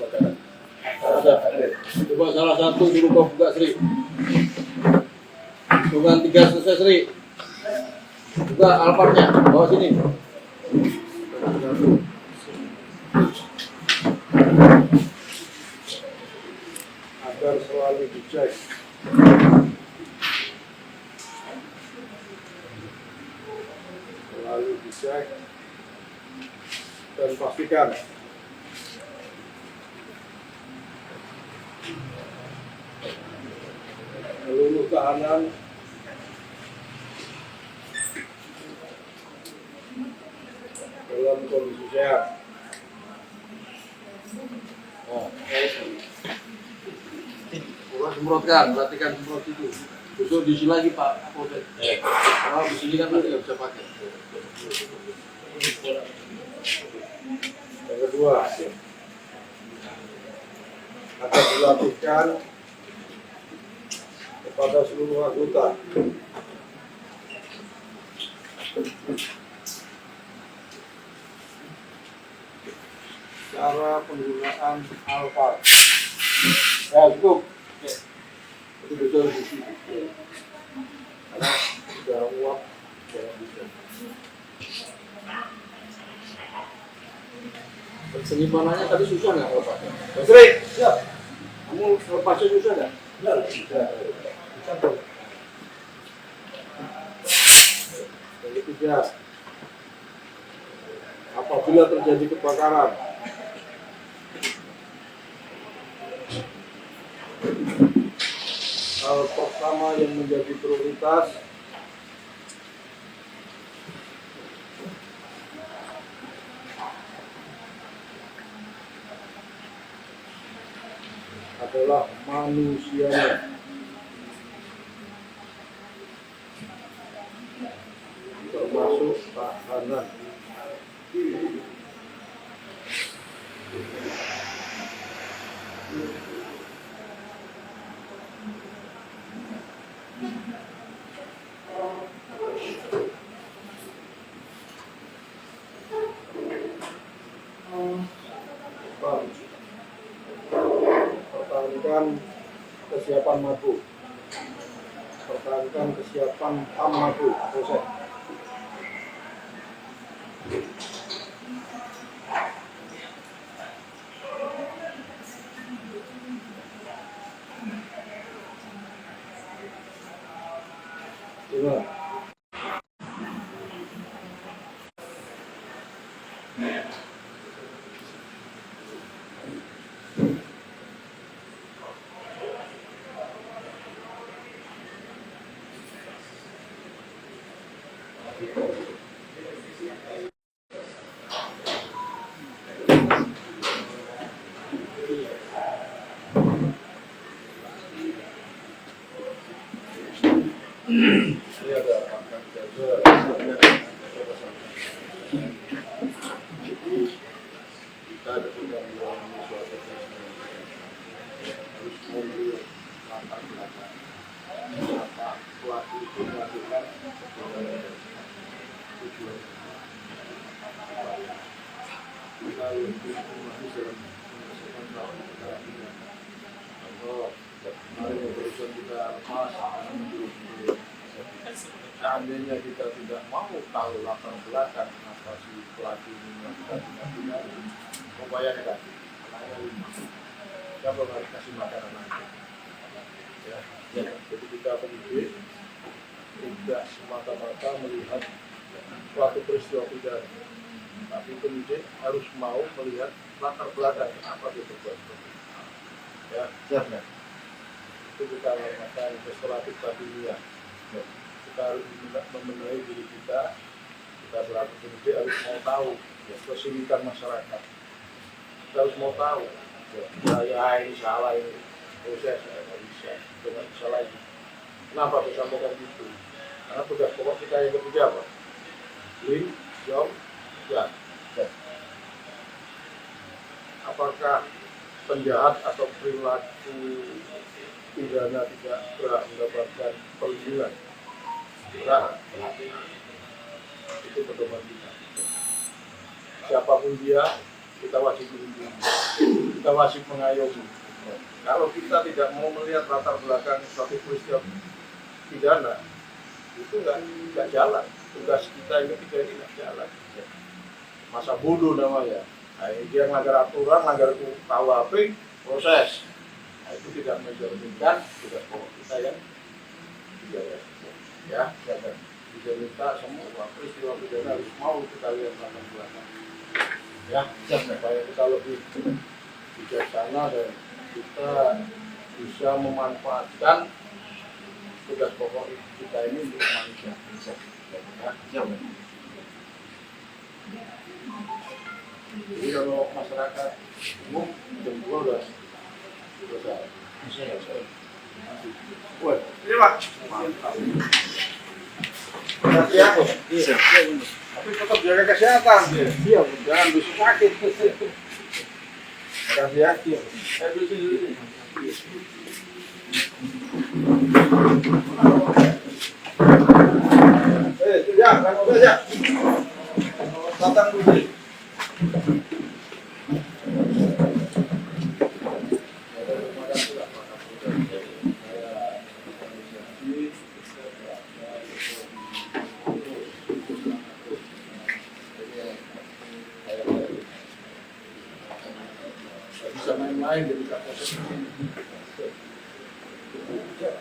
Ada. Coba salah satu dulu kau buka Sri. Hitungan 3 selesai Sri. Buka alparnya, bawa sini. Agar selalu dicek. Selalu dicek dan pastikan seluruh tahanan dalam kondisi sehat. Semprotkan, perhatikan semprot itu. Besok diisi lagi Pak Kapolsek. Kalau di sini kan nanti nggak bisa pakai. Yang kedua, akan dilakukan kepada seluruh anggota. Cara penggunaan alpar. Ya cukup. Itu betul di sini. Karena sudah uap, jangan bisa. Penyimpanannya tadi susah nggak lepasnya? Mas Rik, siap. Kamu lepasnya susah nggak? Tidak. Yang ketiga, apabila terjadi kebakaran, hal pertama yang menjadi prioritas adalah manusianya. Termasuk tahanan. Pertahankan kesiapan mabuk. Pertahankan kesiapan mabuk. Proses. Coba. Ini ada makan jaga. Kita ada sedang mengalami suatu harus memberi latar belakang apa pelaku itu melakukan tujuan kita lebih memahami dalam menyelesaikan soal kita atau kemarin yang berusaha kita lepas seandainya kita tidak mau tahu latar belakang kenapa si pelaku ini melakukan tindak pidana, membayangkan anaknya 5, siapa harus kasih makan anaknya? Ya, jadi kita pendidik tidak semata-mata melihat suatu peristiwa pidana, tapi pendidik harus mau melihat latar belakang kenapa dia berbuat seperti itu. Ya, siap. Itu kita lakukan restoratif dunia. Kita harus memenuhi diri kita selaku pendidik harus mau tahu kesulitan masyarakat. Kita harus mau tahu ya ini salah, ini proses nggak bisa, dengan salah itu. Kenapa bisa sampaikan gitu? Karena tugas pokok kita yang ketiga apa? Link, job, dan. Apakah penjahat atau perilaku pidana tidak berhak mendapatkan perlindungan? Berhak. Itu pedoman kita. Siapapun dia, kita wajib melindungi. kita wajib mengayomi. Kalau kita tidak mau melihat latar belakang suatu peristiwa pidana, itu nggak jalan. Tugas kita ini nggak jalan. Masa bodoh namanya. Nah, dia melanggar aturan, melanggar KUHP, proses. Nah, itu tidak mencerminkan tugas pokok kita yang dijaga. Ya, kita minta semua peristiwa pidana harus mau kita lihat latar belakang. Ya, supaya kita lebih bijaksana dan kita bisa memanfaatkan tugas pokok kita ini untuk manusia. Ya. Jadi kalau masyarakat umum jam 2 udah selesai. Wah, ini Pak. Mantap. Ya. Tapi tetap jaga kesehatan. Iya, jangan bisa sakit. Makasih ya. Saya bersih dulu. Ya, kan udah ya. Datang dulu. Bisa main-main jadi kapolsek. Ya.